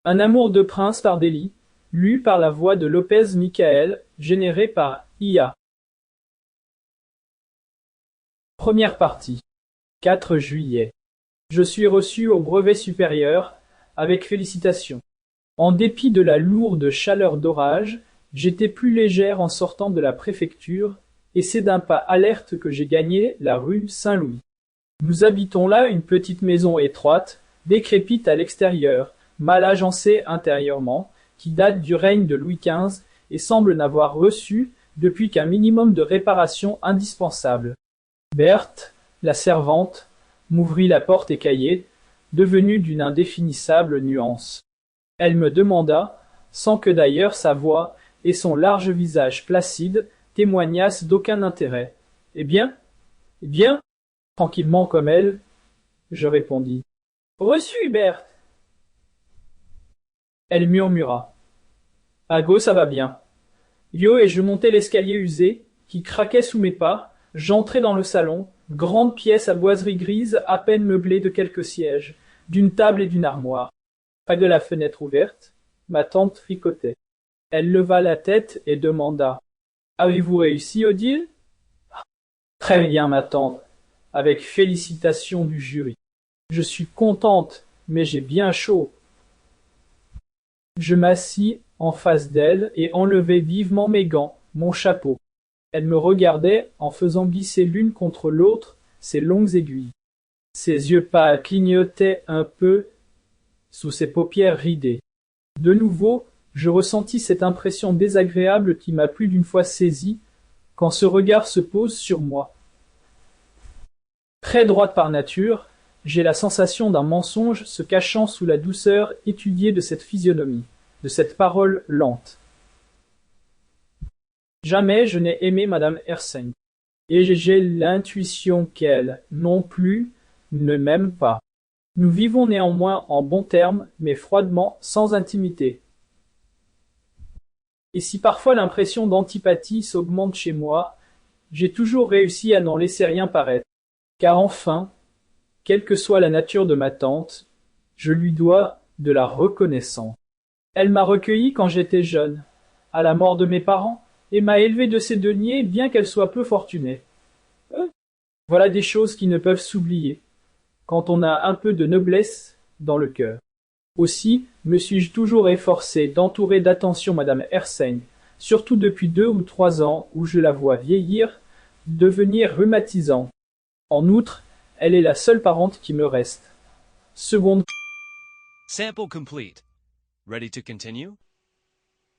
Un amour de prince par Dely, lu par la voix de Lopez Michael, généré par IA. Première partie. 4 juillet. Je suis reçu au brevet supérieur, avec félicitations. En dépit de la lourde chaleur d'orage, j'étais plus légère en sortant de la préfecture, et c'est d'un pas alerte que j'ai gagné la rue Saint-Louis. Nous habitons là une petite maison étroite, décrépite à l'extérieur, mal agencée intérieurement, qui date du règne de Louis XV et semble n'avoir reçu depuis qu'un minimum de réparations indispensables. Berthe, la servante, m'ouvrit la porte écaillée, devenue d'une indéfinissable nuance. Elle me demanda, sans que d'ailleurs sa voix et son large visage placide témoignassent d'aucun intérêt. Eh bien? Eh bien? Tranquillement comme elle, je répondis. Reçu, Berthe. Elle murmura. Ago, ça va bien. Yo et je montai l'escalier usé, qui craquait sous mes pas, j'entrai dans le salon, grande pièce à boiserie grise à peine meublée de quelques sièges, d'une table et d'une armoire. Près de la fenêtre ouverte, ma tante tricotait. Elle leva la tête et demanda. Avez-vous réussi, Odile? Très bien, ma tante, avec félicitations du jury. Je suis contente, mais j'ai bien chaud. Je m'assis en face d'elle et enlevai vivement mes gants, mon chapeau. Elle me regardait en faisant glisser l'une contre l'autre ses longues aiguilles. Ses yeux pâles clignotaient un peu sous ses paupières ridées. De nouveau, je ressentis cette impression désagréable qui m'a plus d'une fois saisi quand ce regard se pose sur moi. Très droite par nature, j'ai la sensation d'un mensonge se cachant sous la douceur étudiée de cette physionomie, de cette parole lente. Jamais je n'ai aimé madame Herseng, et j'ai l'intuition qu'elle, non plus, ne m'aime pas. Nous vivons néanmoins en bons termes, mais froidement, sans intimité. Et si parfois l'impression d'antipathie s'augmente chez moi, j'ai toujours réussi à n'en laisser rien paraître. Car enfin, quelle que soit la nature de ma tante, je lui dois de la reconnaissance. Elle m'a recueilli quand j'étais jeune, à la mort de mes parents, et m'a élevé de ses deniers bien qu'elle soit peu fortunée. Voilà des choses qui ne peuvent s'oublier, quand on a un peu de noblesse dans le cœur. Aussi me suis-je toujours efforcé d'entourer d'attention madame Herseng, surtout depuis 2 ou 3 ans où je la vois vieillir, devenir rhumatisante. En outre, elle est la seule parente qui me reste. Seconde. Sample complete. Ready to continue?